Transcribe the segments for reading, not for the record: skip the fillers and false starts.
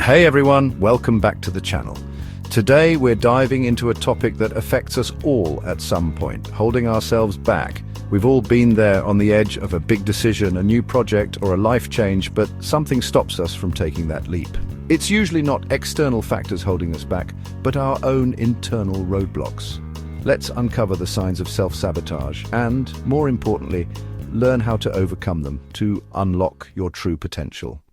Hey everyone, welcome back to the channel. Today we're diving into a topic that affects us all at some point, holding ourselves back. We've all been there on the edge of a big decision, a new project or a life change, but something stops us from taking that leap. It's usually not external factors holding us back, but our own internal roadblocks. Let's uncover the signs of self-sabotage and, more importantly, learn how to overcome them to unlock your true potential.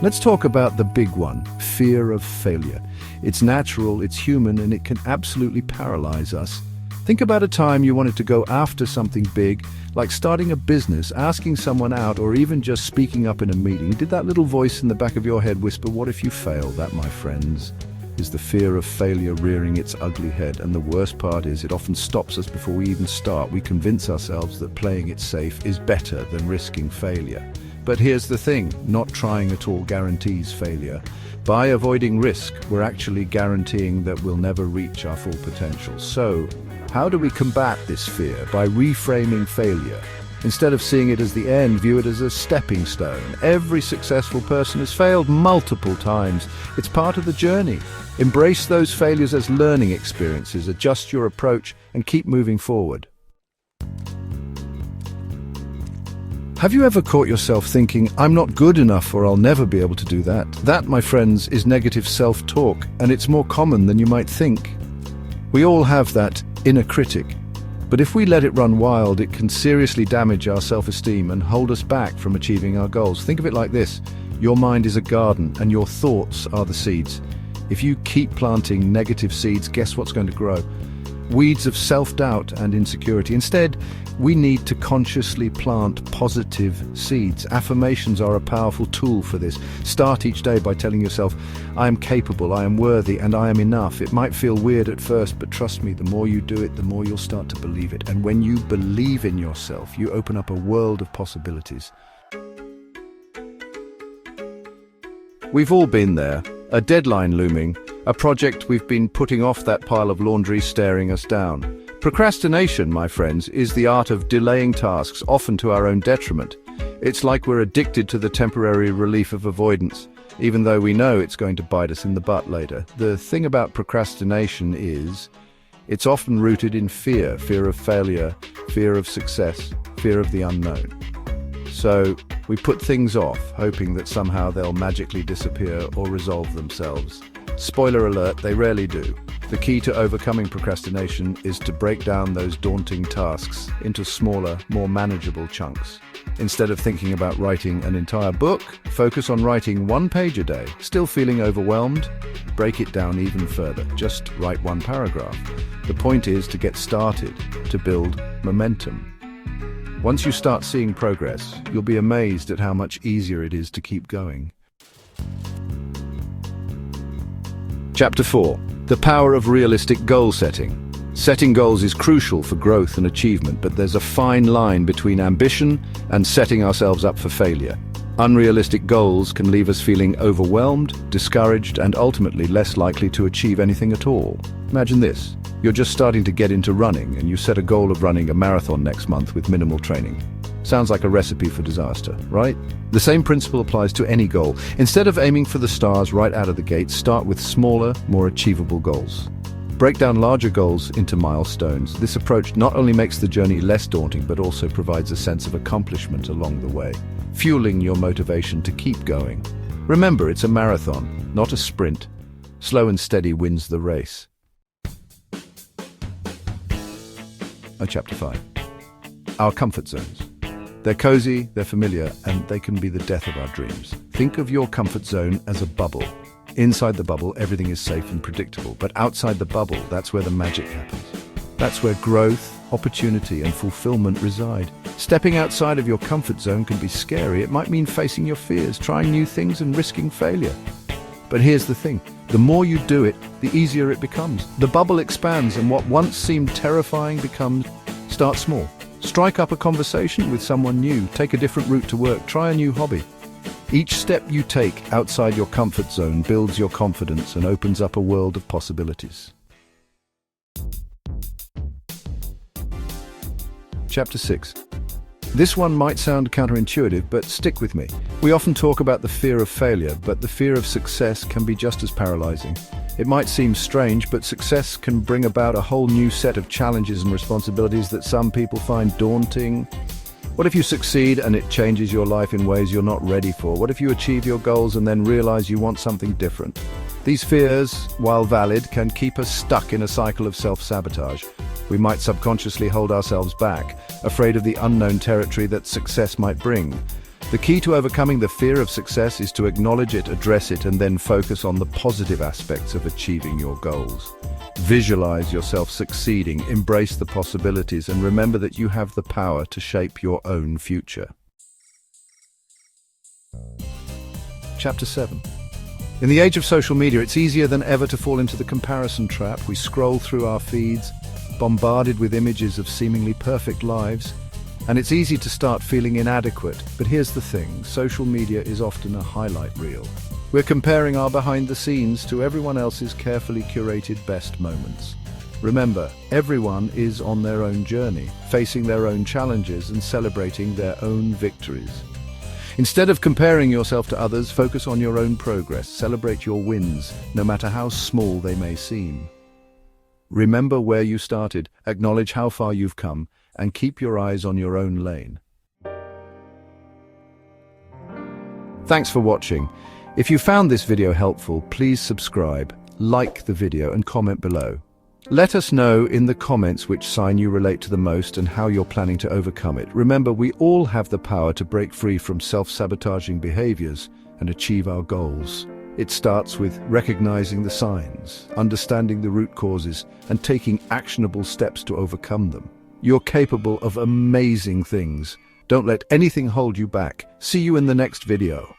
Let's talk about the big one, fear of failure. It's natural, it's human, and it can absolutely paralyze us. Think about a time you wanted to go after something big, like starting a business, asking someone out, or even just speaking up in a meeting. Did that little voice in the back of your head whisper, "What if you fail?" That, my friends, is the fear of failure rearing its ugly head. And the worst part is it often stops us before we even start. We convince ourselves that playing it safe is better than risking failure. But here's the thing, not trying at all guarantees failure. By avoiding risk, we're actually guaranteeing that we'll never reach our full potential. So, how do we combat this fear? By reframing failure. Instead of seeing it as the end, view it as a stepping stone. Every successful person has failed multiple times. It's part of the journey. Embrace those failures as learning experiences, adjust your approach, and keep moving forward. Have you ever caught yourself thinking, "I'm not good enough or I'll never be able to do that"? That, my friends, is negative self-talk, and it's more common than you might think. We all have that inner critic, but if we let it run wild, it can seriously damage our self-esteem and hold us back from achieving our goals. Think of it like this: your mind is a garden and your thoughts are the seeds. If you keep planting negative seeds, guess what's going to grow? Weeds of self-doubt and insecurity. Instead, we need to consciously plant positive seeds. Affirmations are a powerful tool for this. Start each day by telling yourself, "I am capable, I am worthy, and I am enough." It might feel weird at first, but trust me, the more you do it, the more you'll start to believe it. And when you believe in yourself, you open up a world of possibilities. We've all been there. A deadline looming, a project we've been putting off, that pile of laundry staring us down. Procrastination, my friends, is the art of delaying tasks, often to our own detriment. It's like we're addicted to the temporary relief of avoidance, even though we know it's going to bite us in the butt later. The thing about procrastination is, it's often rooted in fear of failure, fear of success, fear of the unknown. So we put things off, hoping that somehow they'll magically disappear or resolve themselves. Spoiler alert, they rarely do. The key to overcoming procrastination is to break down those daunting tasks into smaller, more manageable chunks. Instead of thinking about writing an entire book, focus on writing 1 page a day. Still feeling overwhelmed? Break it down even further. Just write 1 paragraph. The point is to get started, to build momentum. Once you start seeing progress, you'll be amazed at how much easier it is to keep going. Chapter 4. The power of realistic goal setting. Setting goals is crucial for growth and achievement, but there's a fine line between ambition and setting ourselves up for failure. Unrealistic goals can leave us feeling overwhelmed, discouraged, and ultimately less likely to achieve anything at all. Imagine this. You're just starting to get into running, and you set a goal of running a marathon next month with minimal training. Sounds like a recipe for disaster, right? The same principle applies to any goal. Instead of aiming for the stars right out of the gate, start with smaller, more achievable goals. Break down larger goals into milestones. This approach not only makes the journey less daunting, but also provides a sense of accomplishment along the way, fueling your motivation to keep going. Remember, it's a marathon, not a sprint. Slow and steady wins the race. Chapter 5. Our comfort zones. They're cozy, they're familiar, and they can be the death of our dreams. Think of your comfort zone as a bubble. Inside the bubble, everything is safe and predictable, but outside the bubble, that's where the magic happens. That's where growth, opportunity, and fulfillment reside. Stepping outside of your comfort zone can be scary. It might mean facing your fears, trying new things, and risking failure. But here's the thing. The more you do it, the easier it becomes. The bubble expands, and what once seemed terrifying becomes. Start small. Strike up a conversation with someone new. Take a different route to work. Try a new hobby. Each step you take outside your comfort zone builds your confidence and opens up a world of possibilities. Chapter 6. This one might sound counterintuitive, but stick with me. We often talk about the fear of failure, but the fear of success can be just as paralyzing. It might seem strange, but success can bring about a whole new set of challenges and responsibilities that some people find daunting. What if you succeed and it changes your life in ways you're not ready for? What if you achieve your goals and then realize you want something different? These fears, while valid, can keep us stuck in a cycle of self-sabotage. We might subconsciously hold ourselves back, afraid of the unknown territory that success might bring. The key to overcoming the fear of success is to acknowledge it, address it, and then focus on the positive aspects of achieving your goals. Visualize yourself succeeding, embrace the possibilities, and remember that you have the power to shape your own future. Chapter 7. In the age of social media, it's easier than ever to fall into the comparison trap. We scroll through our feeds, bombarded with images of seemingly perfect lives, and it's easy to start feeling inadequate. But here's the thing, social media is often a highlight reel. We're comparing our behind the scenes to everyone else's carefully curated best moments. Remember, everyone is on their own journey, facing their own challenges and celebrating their own victories. Instead of comparing yourself to others, focus on your own progress. Celebrate your wins, no matter how small they may seem. Remember where you started, acknowledge how far you've come, and keep your eyes on your own lane. Thanks for watching. If you found this video helpful, please subscribe, like the video, and comment below. Let us know in the comments which sign you relate to the most and how you're planning to overcome it. Remember, we all have the power to break free from self-sabotaging behaviors and achieve our goals. It starts with recognizing the signs, understanding the root causes, and taking actionable steps to overcome them. You're capable of amazing things. Don't let anything hold you back. See you in the next video.